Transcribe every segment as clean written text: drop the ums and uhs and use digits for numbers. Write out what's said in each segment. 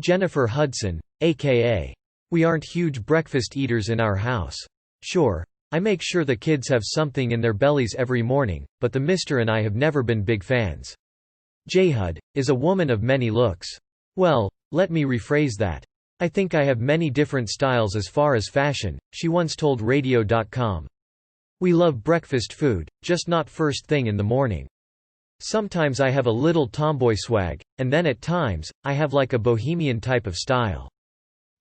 Jennifer Hudson, a.k.a. We aren't huge breakfast eaters in our house. Sure, I make sure the kids have something in their bellies every morning, but the Mr. and I have never been big fans. JHud is a woman of many looks. Well, let me rephrase that. I think I have many different styles as far as fashion, she once told radio.com. We love breakfast food, just not first thing in the morning. Sometimes I have a little tomboy swag, and then at times, I have like a bohemian type of style.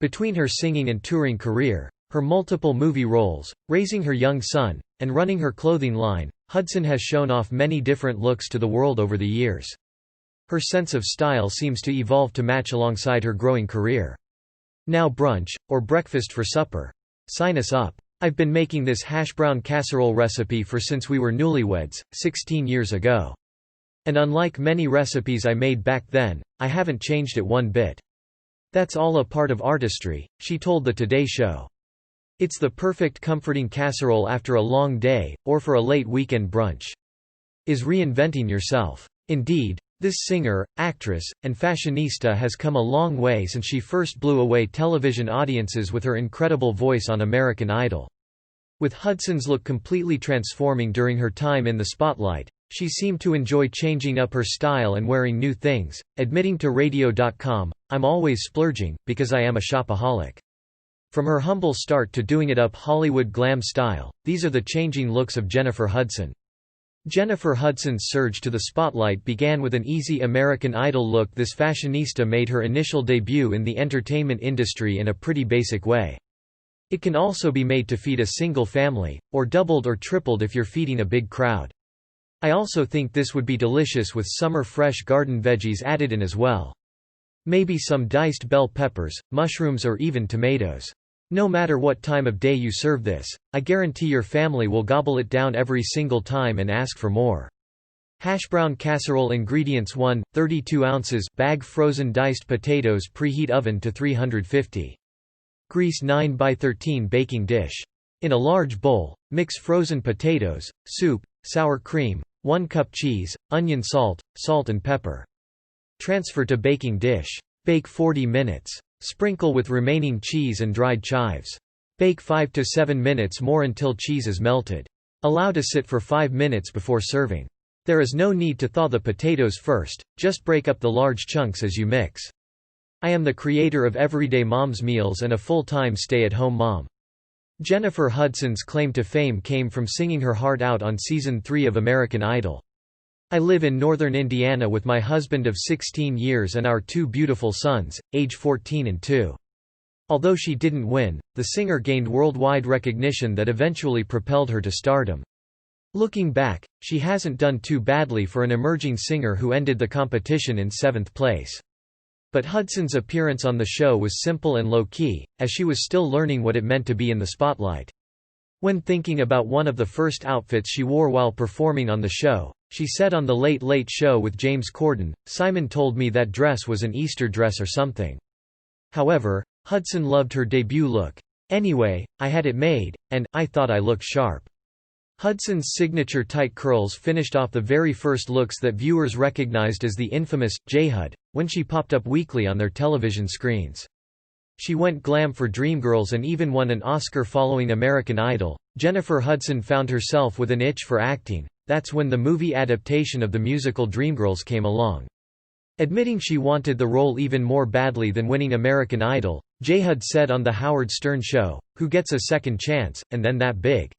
Between her singing and touring career, her multiple movie roles, raising her young son, and running her clothing line, Hudson has shown off many different looks to the world over the years. Her sense of style seems to evolve to match alongside her growing career. Now brunch, or breakfast for supper. Sign us up. I've been making this hashbrown casserole recipe since we were newlyweds, 16 years ago. And unlike many recipes I made back then, I haven't changed it one bit. That's all a part of artistry, she told the Today Show. It's the perfect comforting casserole after a long day, or for a late weekend brunch. Is reinventing yourself. Indeed, this singer, actress, and fashionista has come a long way since she first blew away television audiences with her incredible voice on American Idol. With Hudson's look completely transforming during her time in the spotlight, she seemed to enjoy changing up her style and wearing new things, admitting to radio.com, "I'm always splurging, because I am a shopaholic." From her humble start to doing it up Hollywood glam style, these are the changing looks of Jennifer Hudson. Jennifer Hudson's surge to the spotlight began with an easy American Idol look. This fashionista made her initial debut in the entertainment industry in a pretty basic way. It can also be made to feed a single family, or doubled or tripled if you're feeding a big crowd. I also think this would be delicious with summer fresh garden veggies added in as well. Maybe some diced bell peppers, mushrooms or even tomatoes. No matter what time of day you serve this, I guarantee your family will gobble it down every single time and ask for more. Hashbrown casserole ingredients: 1, 32 ounces bag frozen diced potatoes, preheat oven to 350. Grease 9x13 baking dish. In a large bowl, mix frozen potatoes, soup, sour cream, 1 cup cheese, onion salt and pepper. Transfer to baking dish. Bake 40 minutes. Sprinkle with remaining cheese and dried chives. Bake 5 to 7 minutes more until cheese is melted. Allow to sit for 5 minutes before serving. There is no need to thaw the potatoes first, just break up the large chunks as you mix. I am the creator of Everyday Mom's Meals and a full-time stay-at-home mom. Jennifer Hudson's claim to fame came from singing her heart out on Season 3 of American Idol. I live in northern Indiana with my husband of 16 years and our 2 beautiful sons, age 14 and 2. Although she didn't win, the singer gained worldwide recognition that eventually propelled her to stardom. Looking back, she hasn't done too badly for an emerging singer who ended the competition in 7th place. But Hudson's appearance on the show was simple and low-key, as she was still learning what it meant to be in the spotlight. When thinking about one of the first outfits she wore while performing on the show, she said on The Late Late Show with James Corden, "Simon told me that dress was an Easter dress or something." However, Hudson loved her debut look. "Anyway, I had it made, and I thought I looked sharp." Hudson's signature tight curls finished off the very first looks that viewers recognized as the infamous JHud, when she popped up weekly on their television screens. She went glam for Dreamgirls and even won an Oscar following American Idol. Jennifer Hudson found herself with an itch for acting. That's when the movie adaptation of the musical Dreamgirls came along. Admitting she wanted the role even more badly than winning American Idol, JHud said on The Howard Stern Show, "Who gets a second chance, and then that big?"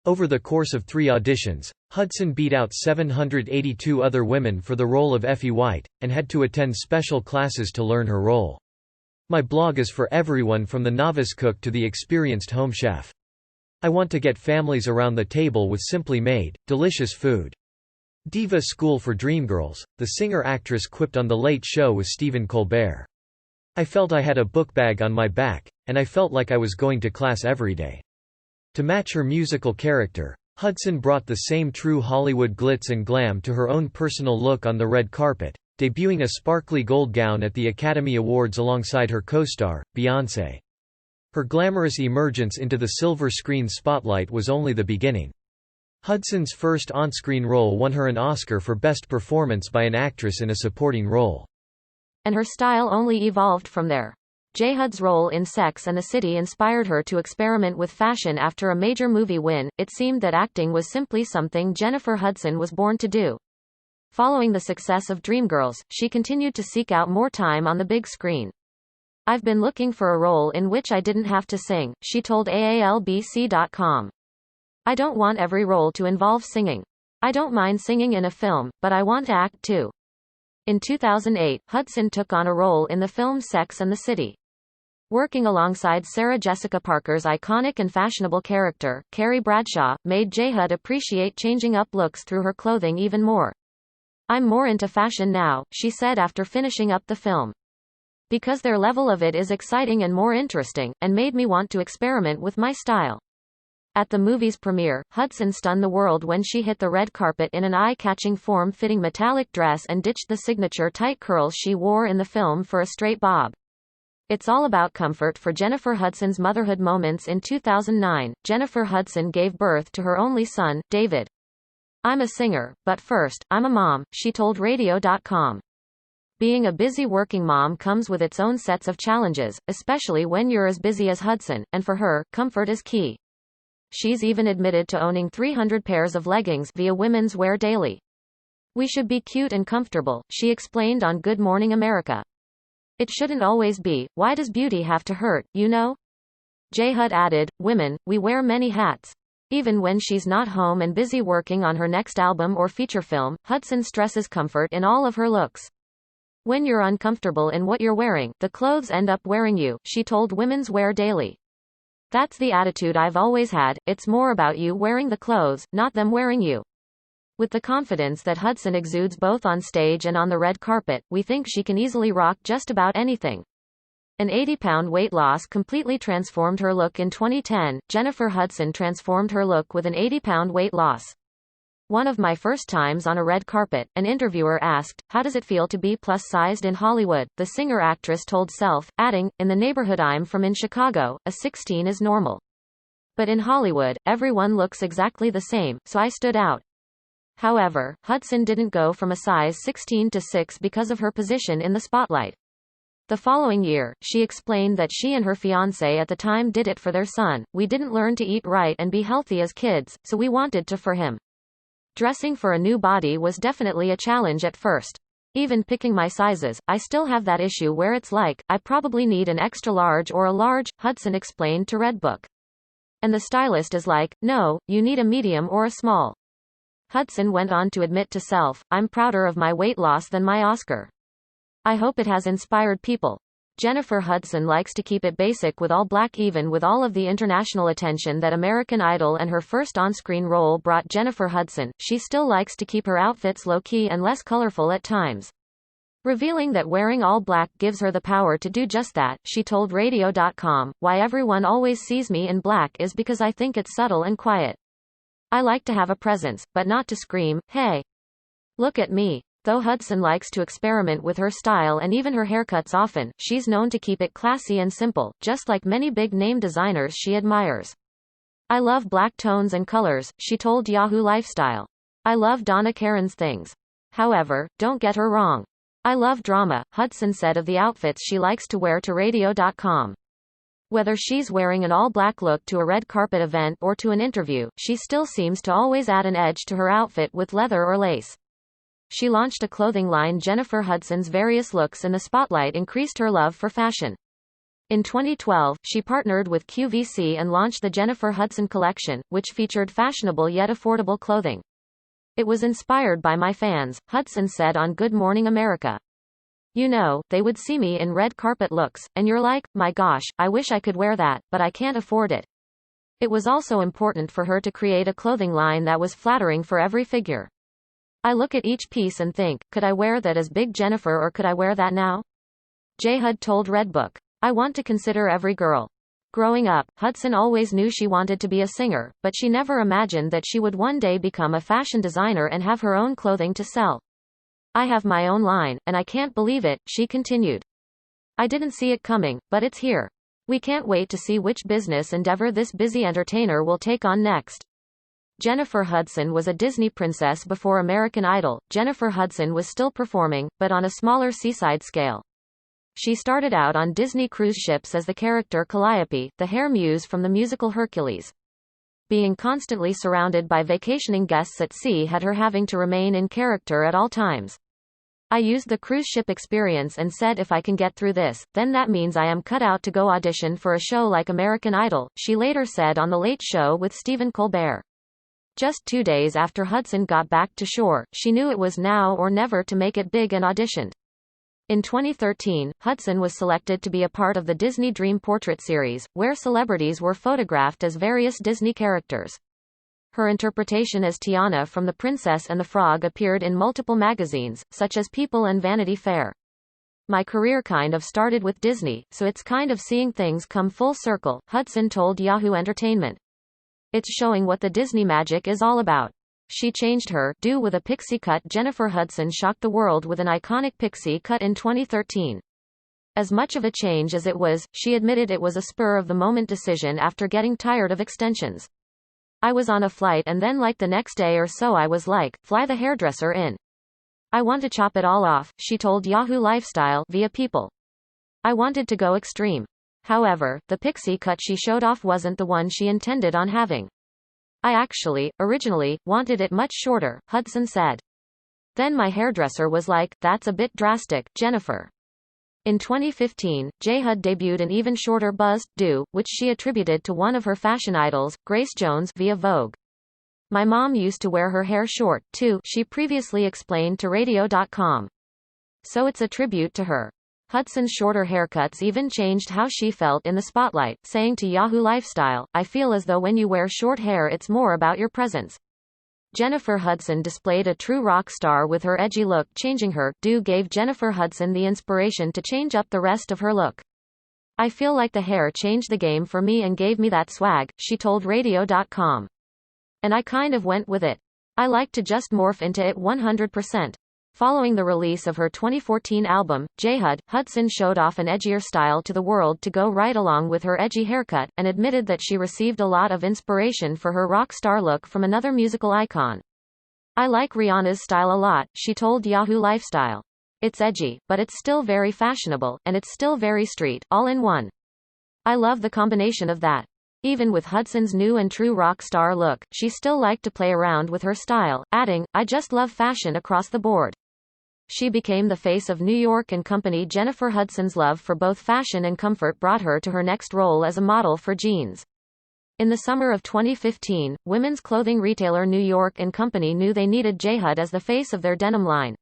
Over the course of 3 auditions, Hudson beat out 782 other women for the role of Effie White, and had to attend special classes to learn her role. "My blog is for everyone from the novice cook to the experienced home chef. I want to get families around the table with simply made, delicious food." Diva School for Dreamgirls, the singer-actress quipped on The Late Show with Stephen Colbert. "I felt I had a book bag on my back, and I felt like I was going to class every day." To match her musical character, Hudson brought the same true Hollywood glitz and glam to her own personal look on the red carpet, debuting a sparkly gold gown at the Academy Awards alongside her co-star, Beyoncé. Her glamorous emergence into the silver screen spotlight was only the beginning. Hudson's first on-screen role won her an Oscar for Best Performance by an Actress in a Supporting Role. And her style only evolved from there. JHud's role in Sex and the City inspired her to experiment with fashion after a major movie win. It seemed that acting was simply something Jennifer Hudson was born to do. Following the success of Dreamgirls, she continued to seek out more time on the big screen. I've been looking for a role in which I didn't have to sing, she told AALBC.com. I don't want every role to involve singing. I don't mind singing in a film, but I want to act too. In 2008, Hudson took on a role in the film Sex and the City. Working alongside Sarah Jessica Parker's iconic and fashionable character, Carrie Bradshaw, made JHud appreciate changing up looks through her clothing even more. I'm more into fashion now, she said after finishing up the film. Because their level of it is exciting and more interesting, and made me want to experiment with my style. At the movie's premiere, Hudson stunned the world when she hit the red carpet in an eye-catching form-fitting metallic dress and ditched the signature tight curls she wore in the film for a straight bob. It's all about comfort for Jennifer Hudson's motherhood moments. In 2009, Jennifer Hudson gave birth to her only son, David. I'm a singer, but first, I'm a mom, she told Radio.com. Being a busy working mom comes with its own sets of challenges, especially when you're as busy as Hudson, and for her, comfort is key. She's even admitted to owning 300 pairs of leggings via Women's Wear Daily. We should be cute and comfortable, she explained on Good Morning America. It shouldn't always be, why does beauty have to hurt, you know? JHud added, women, we wear many hats. Even when she's not home and busy working on her next album or feature film, Hudson stresses comfort in all of her looks. When you're uncomfortable in what you're wearing, the clothes end up wearing you, she told Women's Wear Daily. That's the attitude I've always had, it's more about you wearing the clothes, not them wearing you. With the confidence that Hudson exudes both on stage and on the red carpet, we think she can easily rock just about anything. An 80-pound weight loss completely transformed her look. In 2010, Jennifer Hudson transformed her look with an 80-pound weight loss. One of my first times on a red carpet, an interviewer asked, how does it feel to be plus-sized in Hollywood? The singer-actress told Self, adding, in the neighborhood I'm from in Chicago, a 16 is normal. But in Hollywood, everyone looks exactly the same, so I stood out. However, Hudson didn't go from a size 16 to 6 because of her position in the spotlight. The following year, she explained that she and her fiancé at the time did it for their son. We didn't learn to eat right and be healthy as kids, so we wanted to for him. Dressing for a new body was definitely a challenge at first. Even picking my sizes, I still have that issue where it's like, I probably need an extra large or a large, Hudson explained to Redbook. And the stylist is like, no, you need a medium or a small. Hudson went on to admit to Self, I'm prouder of my weight loss than my Oscar. I hope it has inspired people. Jennifer Hudson likes to keep it basic with all black. Even with all of the international attention that American Idol and her first on-screen role brought Jennifer Hudson, she still likes to keep her outfits low-key and less colorful at times. Revealing that wearing all black gives her the power to do just that, she told Radio.com, why everyone always sees me in black is because I think it's subtle and quiet. I like to have a presence, but not to scream, hey, look at me. Though Hudson likes to experiment with her style and even her haircuts often, she's known to keep it classy and simple, just like many big-name designers she admires. I love black tones and colors, she told Yahoo Lifestyle. I love Donna Karan's things. However, don't get her wrong. I love drama, Hudson said of the outfits she likes to wear to Radio.com. Whether she's wearing an all-black look to a red carpet event or to an interview, she still seems to always add an edge to her outfit with leather or lace. She launched a clothing line. Jennifer Hudson's various looks in the spotlight increased her love for fashion. In 2012, she partnered with QVC and launched the Jennifer Hudson collection, which featured fashionable yet affordable clothing. It was inspired by my fans, Hudson said on Good Morning America. You know, they would see me in red carpet looks, and you're like, my gosh, I wish I could wear that, but I can't afford it. It was also important for her to create a clothing line that was flattering for every figure. I look at each piece and think, could I wear that as Big Jennifer or could I wear that now? JHud told Redbook. I want to consider every girl. Growing up, Hudson always knew she wanted to be a singer, but she never imagined that she would one day become a fashion designer and have her own clothing to sell. I have my own line, and I can't believe it, she continued. I didn't see it coming, but it's here. We can't wait to see which business endeavor this busy entertainer will take on next. Jennifer Hudson was a Disney princess before American Idol. Jennifer Hudson was still performing, but on a smaller seaside scale. She started out on Disney cruise ships as the character Calliope, the hair muse from the musical Hercules. Being constantly surrounded by vacationing guests at sea had her having to remain in character at all times. I used the cruise ship experience and said if I can get through this, then that means I am cut out to go audition for a show like American Idol, she later said on The Late Show with Stephen Colbert. Just 2 days after Hudson got back to shore, she knew it was now or never to make it big and auditioned. In 2013, Hudson was selected to be a part of the Disney Dream Portrait series, where celebrities were photographed as various Disney characters. Her interpretation as Tiana from The Princess and the Frog appeared in multiple magazines, such as People and Vanity Fair. My career kind of started with Disney, so it's kind of seeing things come full circle, Hudson told Yahoo Entertainment. It's showing what the Disney magic is all about. She changed her do with a pixie cut. Jennifer Hudson shocked the world with an iconic pixie cut in 2013. As much of a change as it was, she admitted it was a spur-of-the-moment decision after getting tired of extensions. I was on a flight and then like the next day or so I was like, fly the hairdresser in. I want to chop it all off, she told Yahoo Lifestyle via People. I wanted to go extreme. However, the pixie cut she showed off wasn't the one she intended on having. I actually, originally, wanted it much shorter, Hudson said. Then my hairdresser was like, that's a bit drastic, Jennifer. In 2015, JHud debuted an even shorter buzzed do, which she attributed to one of her fashion idols, Grace Jones, via Vogue. My mom used to wear her hair short, too, she previously explained to Radio.com. So it's a tribute to her. Hudson's shorter haircuts even changed how she felt in the spotlight, saying to Yahoo Lifestyle, I feel as though when you wear short hair it's more about your presence. Jennifer Hudson displayed a true rock star with her edgy look. Changing her do gave Jennifer Hudson the inspiration to change up the rest of her look. I feel like the hair changed the game for me and gave me that swag, she told Radio.com. And I kind of went with it. I like to just morph into it 100%. Following the release of her 2014 album, JHud, Hudson showed off an edgier style to the world to go right along with her edgy haircut, and admitted that she received a lot of inspiration for her rock star look from another musical icon. I like Rihanna's style a lot, she told Yahoo Lifestyle. It's edgy, but it's still very fashionable, and it's still very street, all in one. I love the combination of that. Even with Hudson's new and true rock star look, she still liked to play around with her style, adding, I just love fashion across the board. She became the face of New York & Company. Jennifer Hudson's love for both fashion and comfort brought her to her next role as a model for jeans. In the summer of 2015, women's clothing retailer New York & Company knew they needed JHud as the face of their denim line.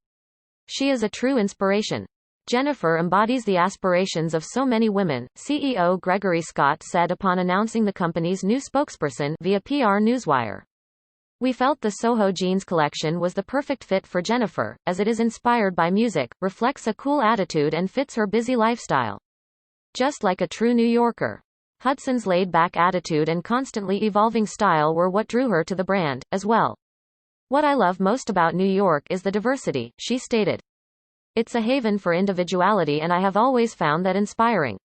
She is a true inspiration. Jennifer embodies the aspirations of so many women, CEO Gregory Scott said upon announcing the company's new spokesperson via PR Newswire. We felt the Soho jeans collection was the perfect fit for Jennifer, as it is inspired by music, reflects a cool attitude and fits her busy lifestyle. Just like a true New Yorker. Hudson's laid-back attitude and constantly evolving style were what drew her to the brand, as well. What I love most about New York is the diversity, she stated. It's a haven for individuality and I have always found that inspiring.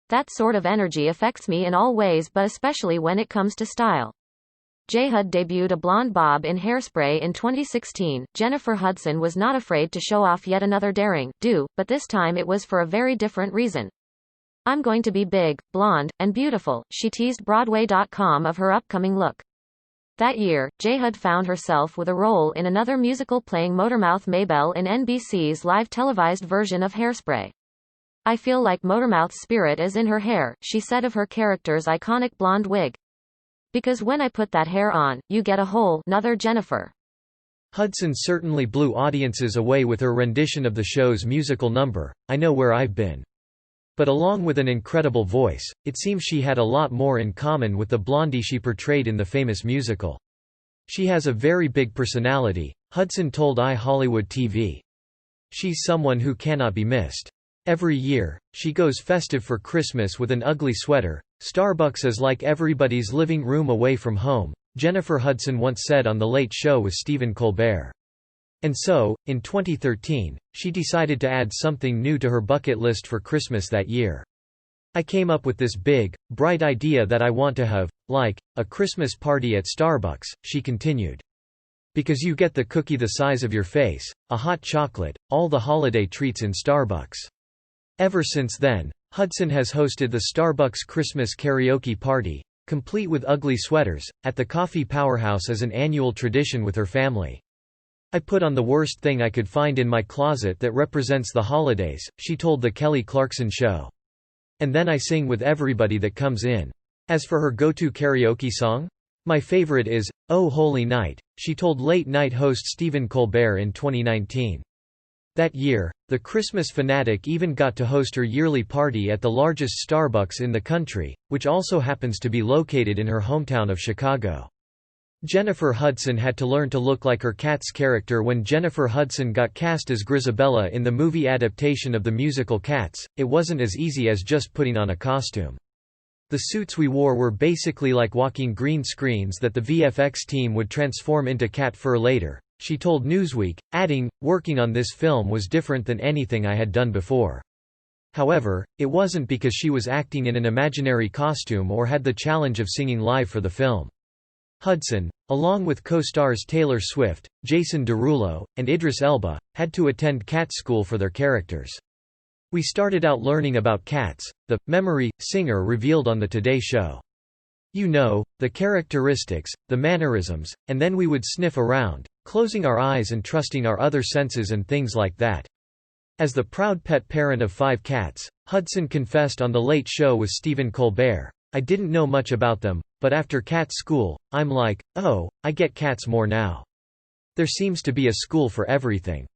That sort of energy affects me in all ways but especially when it comes to style. JHud debuted a blonde bob in Hairspray in 2016. Jennifer Hudson was not afraid to show off yet another daring do, but this time it was for a very different reason. I'm going to be big, blonde, and beautiful, she teased Broadway.com of her upcoming look. That year, JHud found herself with a role in another musical playing Motormouth Maybelle in NBC's live televised version of Hairspray. I feel like Motormouth's spirit is in her hair, she said of her character's iconic blonde wig. Because when I put that hair on, you get a whole nother Jennifer. Hudson certainly blew audiences away with her rendition of the show's musical number, I Know Where I've Been. But along with an incredible voice, it seems she had a lot more in common with the Blondie she portrayed in the famous musical. She has a very big personality, Hudson told iHollywood TV. She's someone who cannot be missed. Every year, she goes festive for Christmas with an ugly sweater. Starbucks is like everybody's living room away from home, Jennifer Hudson once said on The Late Show with Stephen Colbert. And so, in 2013, she decided to add something new to her bucket list for Christmas that year. I came up with this big, bright idea that I want to have, like, a Christmas party at Starbucks, she continued. Because you get the cookie the size of your face, a hot chocolate, all the holiday treats in Starbucks. Ever since then, Hudson has hosted the Starbucks Christmas karaoke party, complete with ugly sweaters, at the coffee powerhouse as an annual tradition with her family. "I put on the worst thing I could find in my closet that represents the holidays," she told The Kelly Clarkson Show. "And then I sing with everybody that comes in." As for her go-to karaoke song? "My favorite is, 'Oh Holy Night,'" she told late-night host Stephen Colbert in 2019. That year, the Christmas fanatic even got to host her yearly party at the largest Starbucks in the country, which also happens to be located in her hometown of Chicago. Jennifer Hudson had to learn to look like her Cats character when Jennifer Hudson got cast as Grizabella in the movie adaptation of the musical Cats. It wasn't as easy as just putting on a costume. "The suits we wore were basically like walking green screens that the VFX team would transform into cat fur later," she told Newsweek, adding, "Working on this film was different than anything I had done before." However, it wasn't because she was acting in an imaginary costume or had the challenge of singing live for the film. Hudson, along with co-stars Taylor Swift, Jason Derulo, and Idris Elba, had to attend cat school for their characters. "We started out learning about cats," the memory singer revealed on the Today Show. "You know, the characteristics, the mannerisms, and then we would sniff around, closing our eyes and trusting our other senses and things like that." As the proud pet parent of 5 cats, Hudson confessed on The Late Show with Stephen Colbert, "I didn't know much about them, but after cat school, I'm like, oh, I get cats more now. There seems to be a school for everything."